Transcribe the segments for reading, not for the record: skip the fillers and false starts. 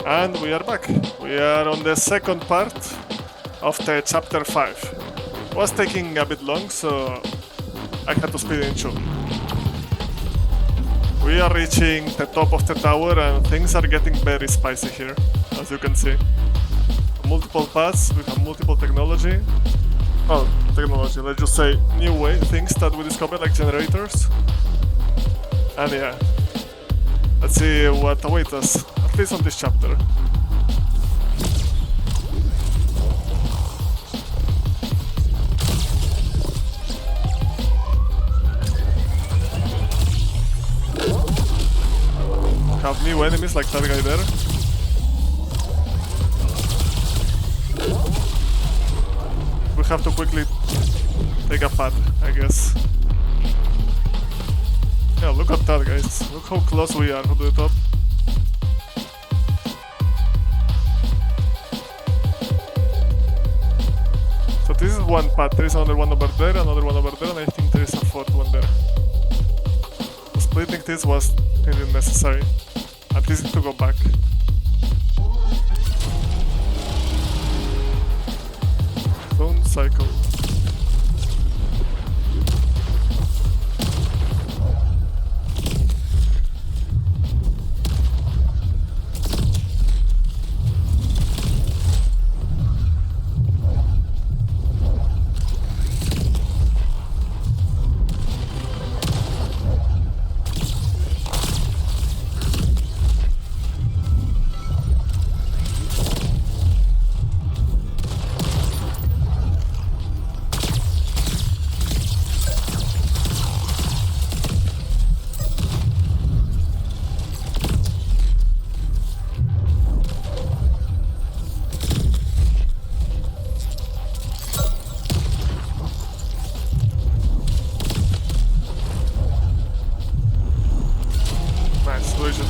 And we are back. We are on the second part of the chapter 5. It was taking a bit long, so I had to speed it in 2. We are reaching the top of the tower and things are getting very spicy here, as you can see. Multiple paths, we have multiple technology. Oh, technology, let's just say new way, things that we discovered like generators. And yeah, let's see what awaits us, at least on this chapter. Have new enemies like that guy there. We have to quickly take a path, I guess. Yeah, look at that, guys. Look how close we are to the top. So this is one path. There is another one over there, another one over there, and I think there is a fourth one there. Splitting this was really necessary. At least to go back. Zone cycle.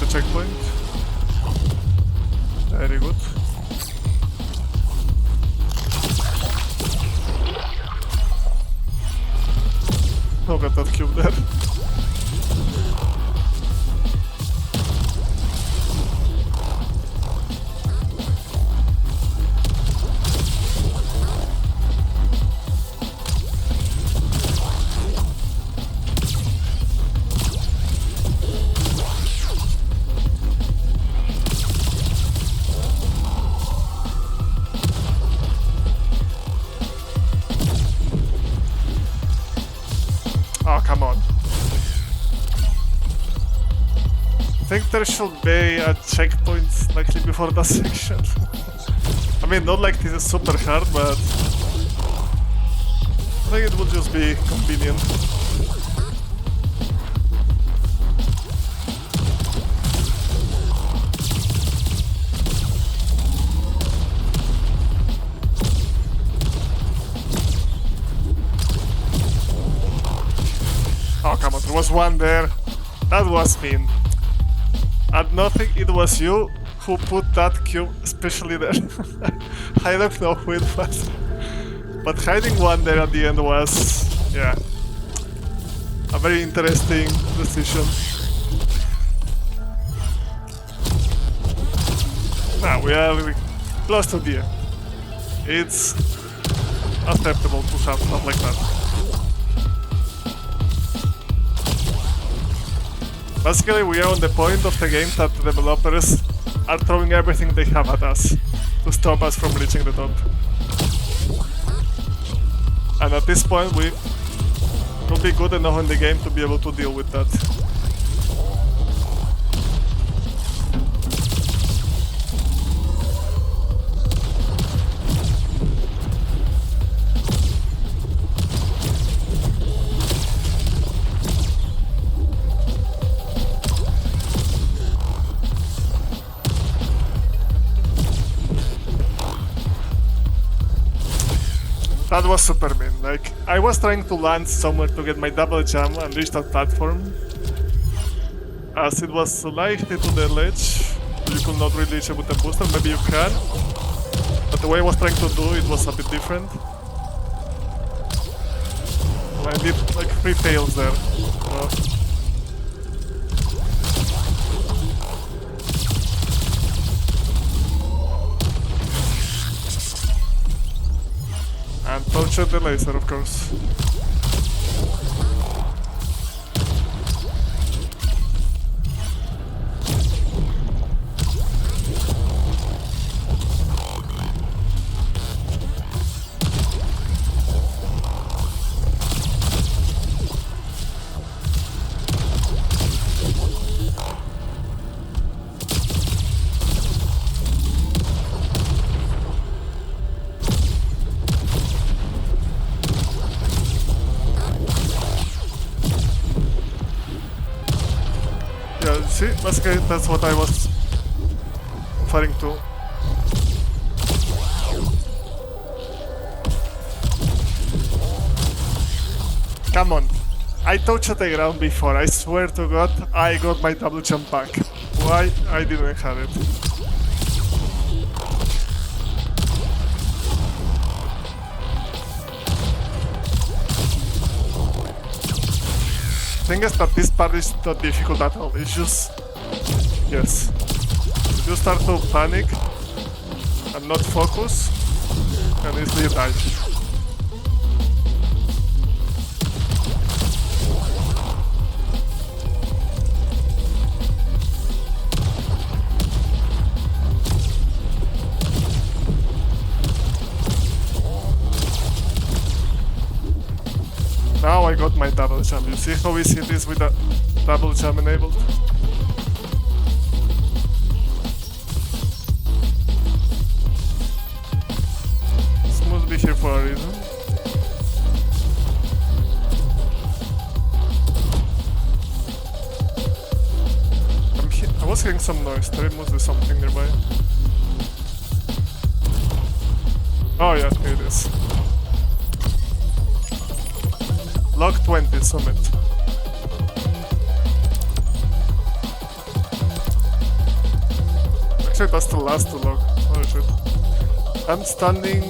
Checkpoint. Very good. Look at that cube there. Oh, come on. I think there should be a checkpoint slightly before that section. I mean, not like this is super hard, but I think it would just be convenient. Oh, come on, there was one there. That was mean. And nothing, it was you who put that cube especially there. I don't know who it was. But hiding one there at the end was, yeah, a very interesting decision. Now we are close to the end. It's acceptable to have stuff like that. Basically, we are on the point of the game that the developers are throwing everything they have at us to stop us from reaching the top. And at this point, we will be good enough in the game to be able to deal with that. That was super mean. Like, I was trying to land somewhere to get my double jump and reach that platform. As it was slightly to the ledge, you could not really reach it with the booster, maybe you can. But the way I was trying to do it was a bit different. I did like 3 fails there. Don't shoot the laser, of course. Yeah, see, basically that's what I was referring to. Come on, I touched the ground before, I swear to god I got my double jump back. Why I didn't have it? Thing is that this part is not difficult at all, it's just... yes. If you start to panic and not focus, you can easily die. Now I got my double jump. You see how easy it is with a double jump enabled? This must be here for a reason. I was hearing some noise. There must be something nearby. Oh yeah, here it is. Log 20 summit. Actually, that's the last log. Oh shit. I'm standing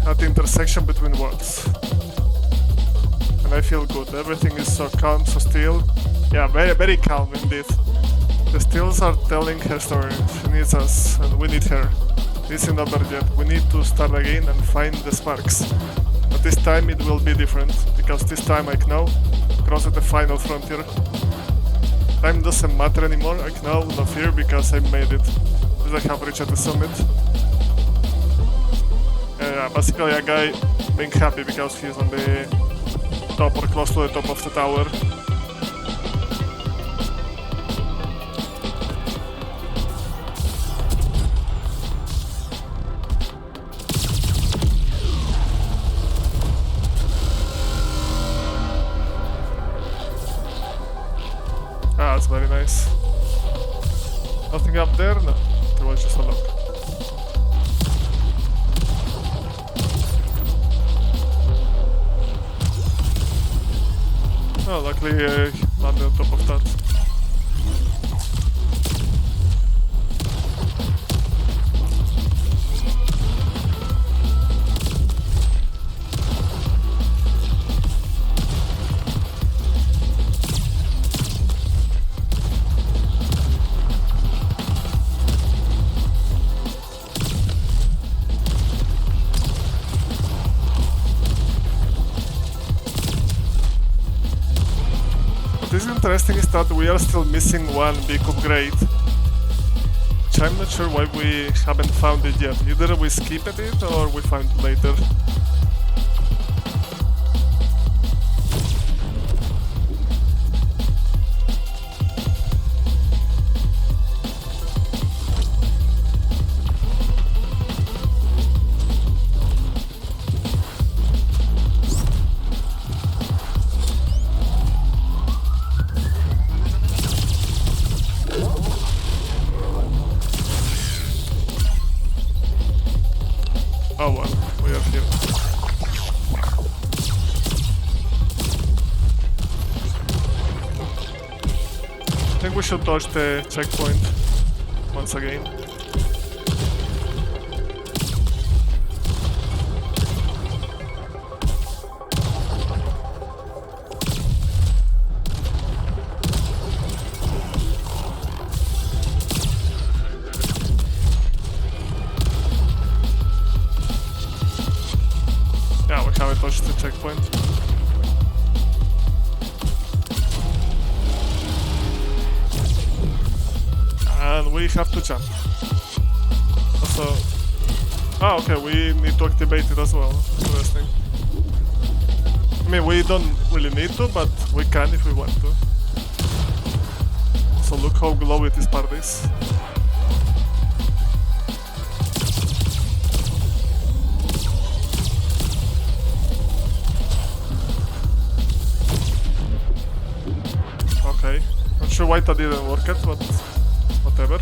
at the intersection between worlds. And I feel good. Everything is so calm, so still. Yeah, very, very calm indeed. The stills are telling her story. She needs us, and we need her. This isn't over yet. We need to start again and find the sparks. But this time it will be different, because this time I know, crossed the final frontier. Time doesn't matter anymore, I know, no fear, because I made it. Because I have reached the summit. Yeah, basically a guy being happy because he's on the top or close to the top of the tower. Ah, that's very nice. Nothing up there? No, there was just a lock. Oh, luckily I landed on top of that. What is interesting is that we are still missing one big upgrade, which I'm not sure why we haven't found it yet. Either we skipped it or we find it later. Oh well, we are here. I think we should dodge the checkpoint once again. Yeah, we touched the checkpoint. And we have to jump. Also... Ah, okay, we need to activate it as well. Interesting. I mean, we don't really need to, but we can if we want to. So look how glowy this part is. Okay, not sure why that didn't work it, but whatever.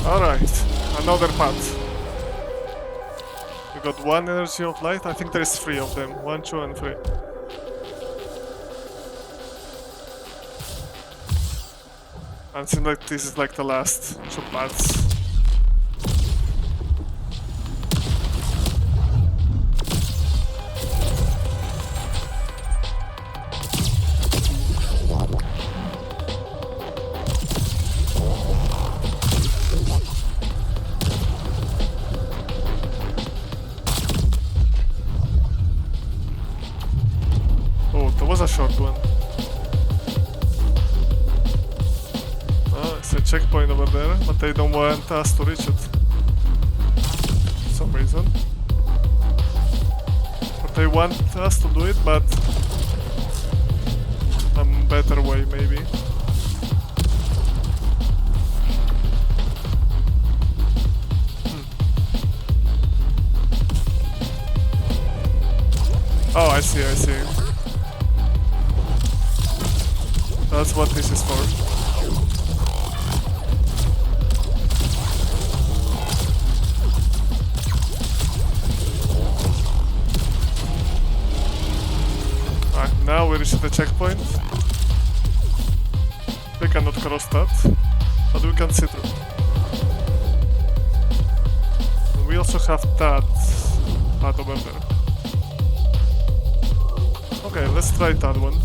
Alright, another path. We got 1 energy of light. I think there is 3 of them. 1, 2, and 3. And it seems like this is like the last 2 paths. Was a short one. It's a checkpoint over there, but they don't want us to reach it for some reason. But they want us to do it, but a better way maybe. Oh, I see, I see. That's what this is for. Alright, now we reach the checkpoint. We cannot cross that, but we can see through. And we also have that part over there. Okay, let's try that one.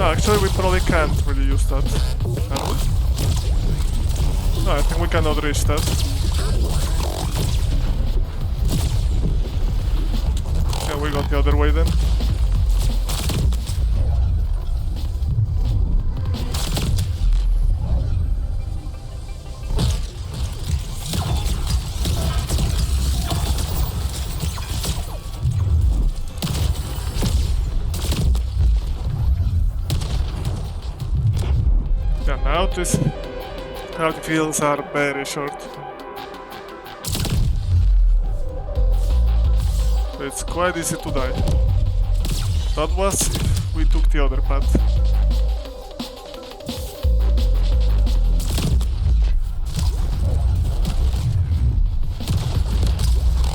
Actually, we probably can't really use that. No, I think we cannot reach that. Yeah, we got the other way then. Now these gravity fields are very short. So it's quite easy to die. That was if we took the other path.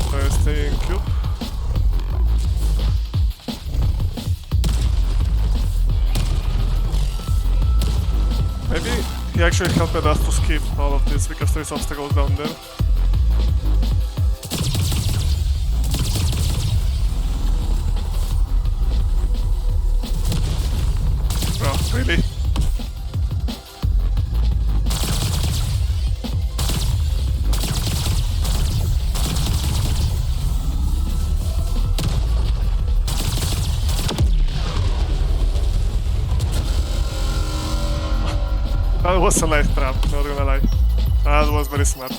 So I stay in cube. Maybe he actually helped us to skip all of this because there's obstacles down there. Oh, really? That was a nice trap, not gonna lie. That was very smart.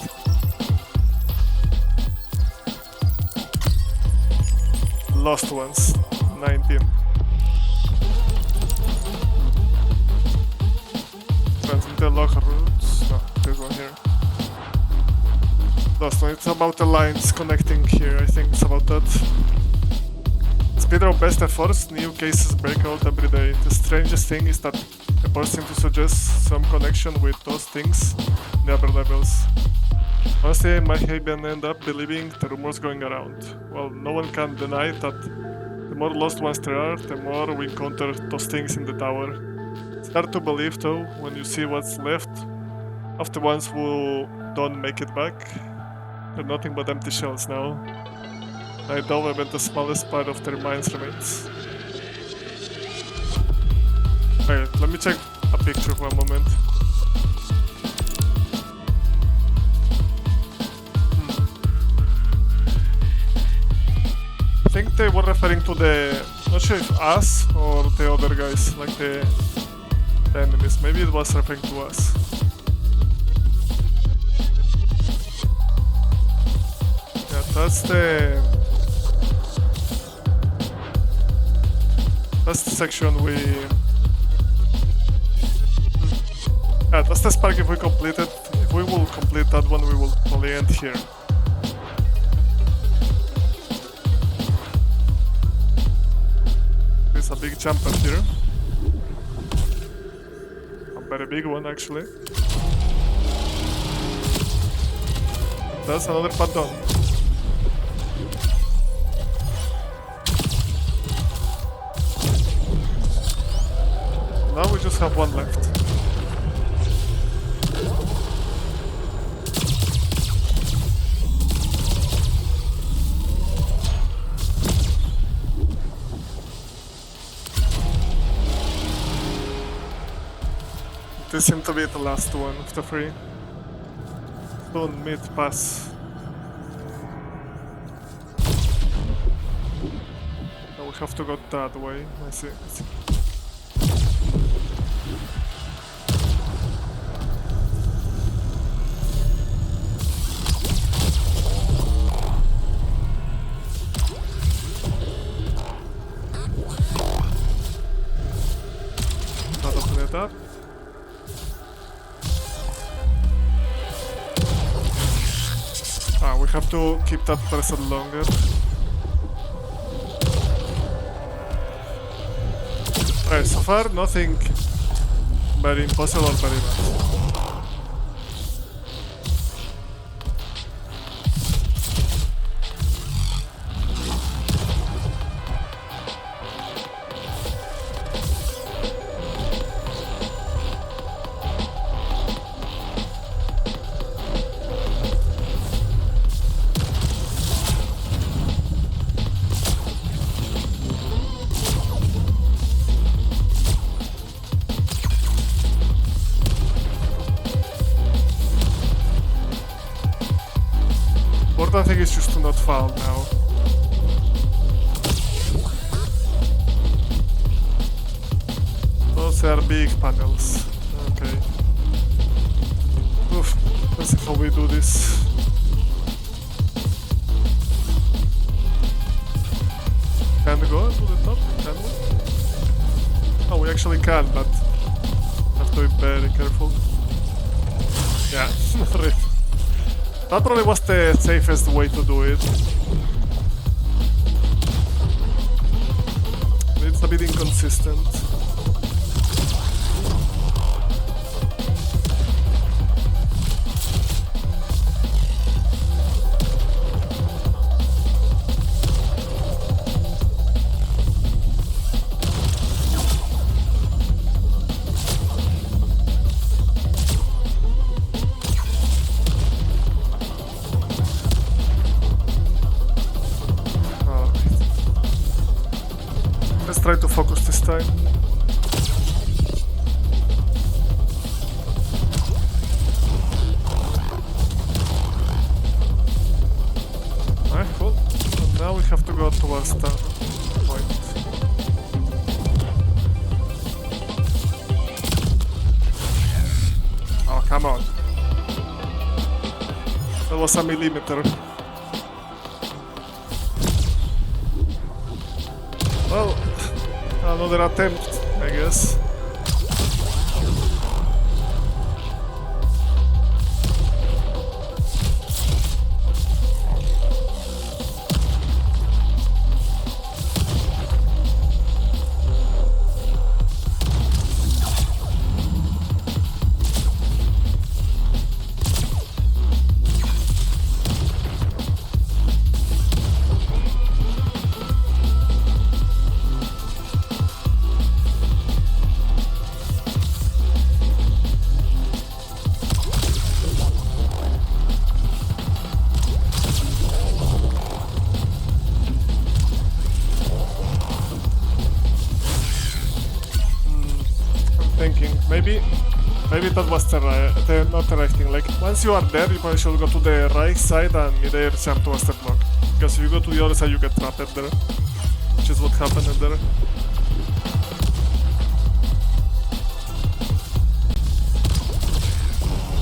Lost ones, 19. Transmit locker routes. No, this one here. Lost one, it's about the lines connecting here, I think it's about that. Despite our best efforts, new cases break out every day. The strangest thing is that reports seem to suggest some connection with those things in the upper levels. Honestly, I might even end up believing the rumors going around. Well, no one can deny that the more lost ones there are, the more we encounter those things in the tower. It's hard to believe though when you see what's left of the ones who don't make it back. They're nothing but empty shells now. I doubt even the smallest part of their minds remains. Alright, let me check a picture for a moment. I think they were referring to the, not sure if us or the other guys, like the enemies. Maybe it was referring to us. Yeah, that's the section we... Yeah, that's the spark if we complete it. If we will complete that one, we will probably end here. There's a big jumper here. A very big one, actually. That's another part done. Now we just have one left. This seems to be the last one of the three. Stone mid pass. Now we have to go that way. I see. Not open it up. We have to keep that person longer. Alright, so far nothing very impossible or very bad. Important thing is just to not fall now. Those are big panels. Okay. Oof. Let's see how we do this. Can we go to the top? Can we? Oh, we actually can, but have to be very careful. Yeah, right. That probably was the safest way to do it. It's a bit inconsistent. Let's try to focus this time. Alright, cool. And now we have to go towards the point. Oh, come on. That was a millimeter. Well, another attempt, I guess. maybe that was not the right thing. Like, once you are there, you probably should go to the right side and mid-air jump towards the block. Because if you go to the other side, you get trapped there. Which is what happened there.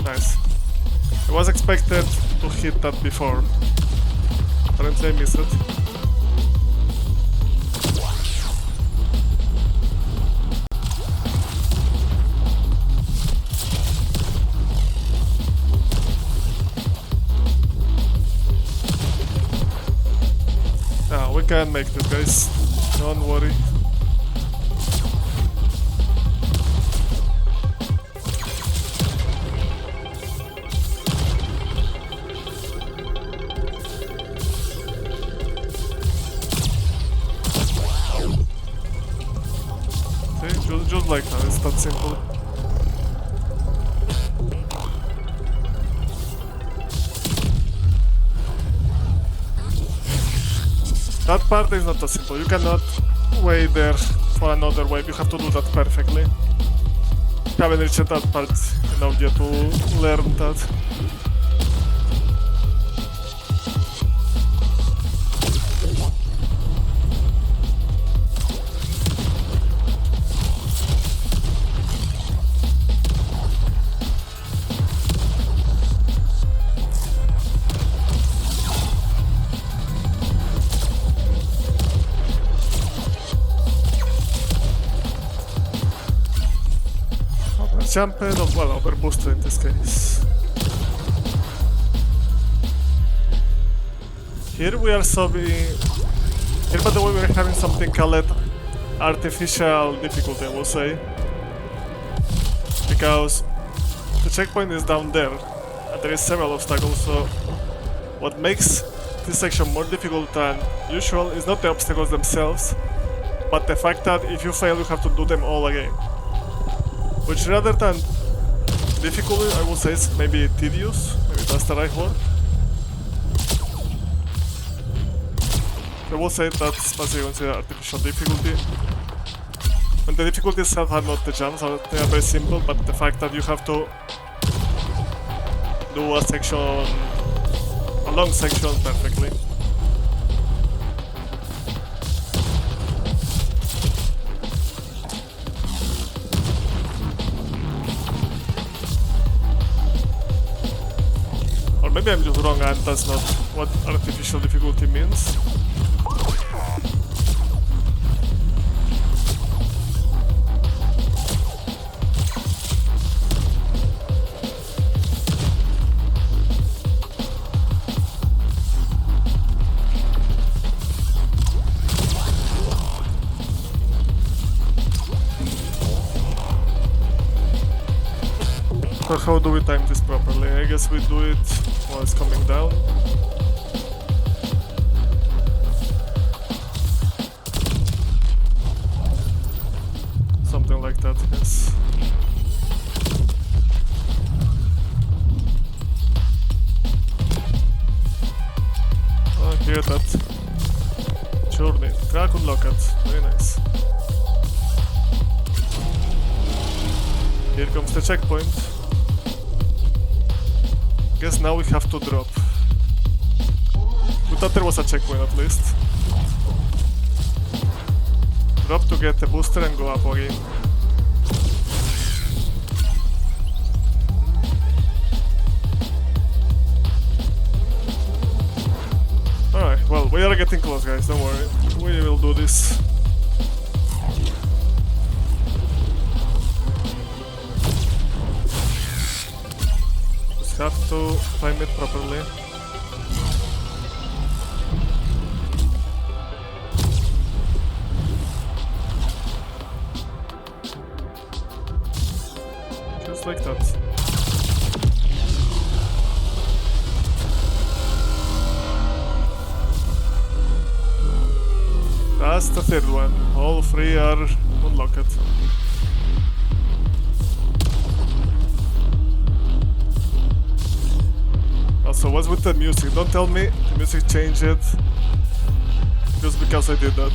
Nice. I was expected to hit that before. Apparently I missed it. We can make this, guys. Don't worry. See, just like that, it's that simple. That part is not that simple. You cannot wait there for another wave. You have to do that perfectly. Haven't reached that part enough yet to learn that. Jumped, well, overboosted in this case. Here we are here, by the way, we're having something called artificial difficulty, I will say. Because the checkpoint is down there, and there is several obstacles, so what makes this section more difficult than usual is not the obstacles themselves, but the fact that if you fail, you have to do them all again. Which, rather than difficult, I would say it's maybe tedious. Maybe that's the right word. I will say that's basically considered artificial difficulty. And the difficulty itself are not the jumps, they are very simple, but the fact that you have to do a long section perfectly. Maybe I'm just wrong and that's not what artificial difficulty means. So how do we time this properly? I guess we do it while it's coming down. Something like that, yes. Oh, here that journey. Crack unlock it. Very nice. Here comes the checkpoint. Guess now we have to drop. We thought there was a checkpoint at least. Drop to get the booster and go up again. Alright, well, we are getting close, guys, don't worry. We will do this. Have to time it properly. Just like that. That's the third one. All three are unlocked. So what's with the music? Don't tell me the music changed just because I did that.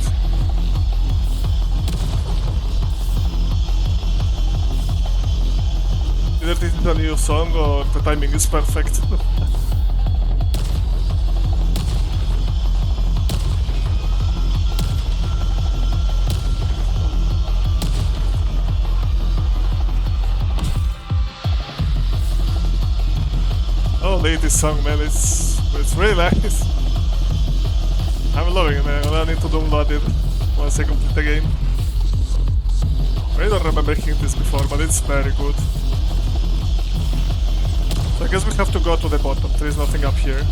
Either this is a new song or the timing is perfect. Oh, this song, man, it's really nice. I'm loving it, man. I need to download it once I complete the game. I don't remember hearing this before, but it's very good. So I guess we have to go to the bottom. There is nothing up here.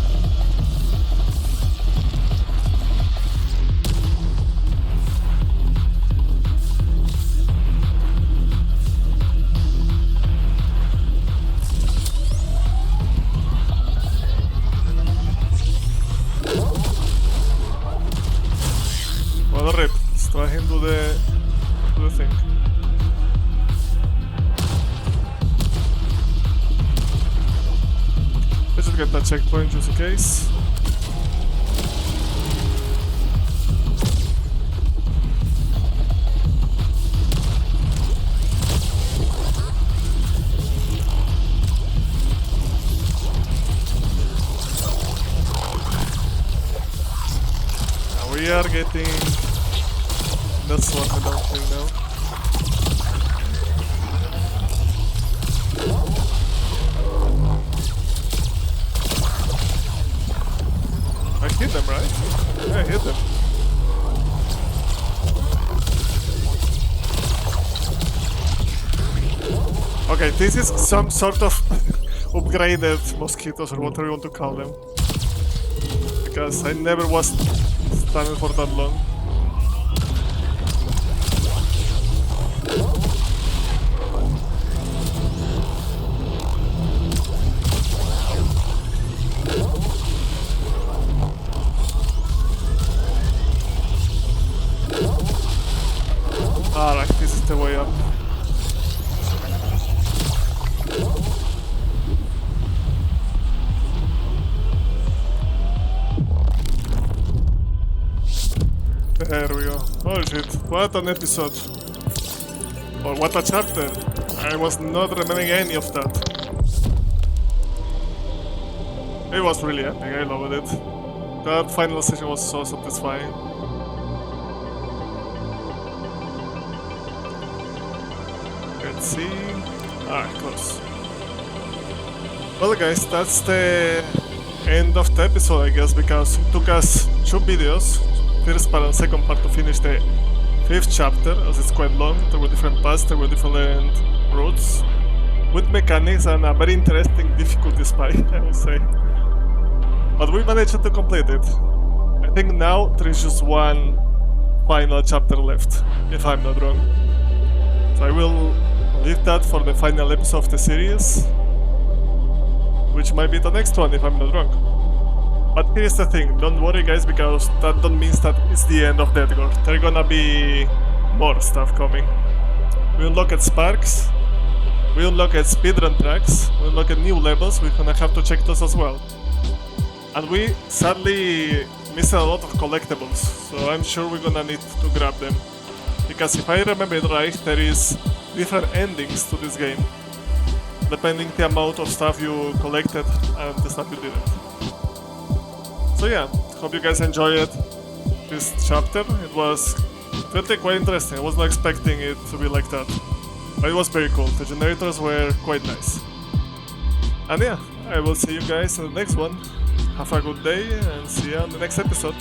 Well, rip. Let's try and do the thing. Let's just get that checkpoint just in case. Now we are getting that's what I don't think now. I hit them, right? Yeah, I hit them. Okay, this is some sort of upgraded mosquitoes or whatever you want to call them. Because I never was standing for that long. Alright, this is the way up. There we go. Oh shit, what an episode. Or what a chapter. I was not remembering any of that. It was really epic, I loved it. That final session was so satisfying. Let's see. Alright, close. Well guys, that's the end of the episode I guess, because it took us 2 videos, first part and second part, to finish the 5th chapter, as it's quite long. There were different paths, there were different routes, with mechanics and a very interesting difficulty spike, I would say. But we managed to complete it. I think now there is just one final chapter left, if I'm not wrong. So I will leave that for the final episode of the series, which might be the next one if I'm not wrong. But here's the thing, don't worry guys, because that don't mean that it's the end of Deadcore. There are gonna be more stuff coming. We unlocked sparks, we unlocked speedrun tracks, we unlocked new levels, we're gonna have to check those as well. And we sadly missed a lot of collectibles, so I'm sure we're gonna need to grab them. Because if I remember it right, there is different endings to this game, depending the amount of stuff you collected and the stuff you didn't. So yeah, hope you guys enjoyed this chapter. It was really quite interesting. I was not expecting it to be like that, but it was very cool. The generators were quite nice. And yeah, I will see you guys in the next one. Have a good day and see you on the next episode.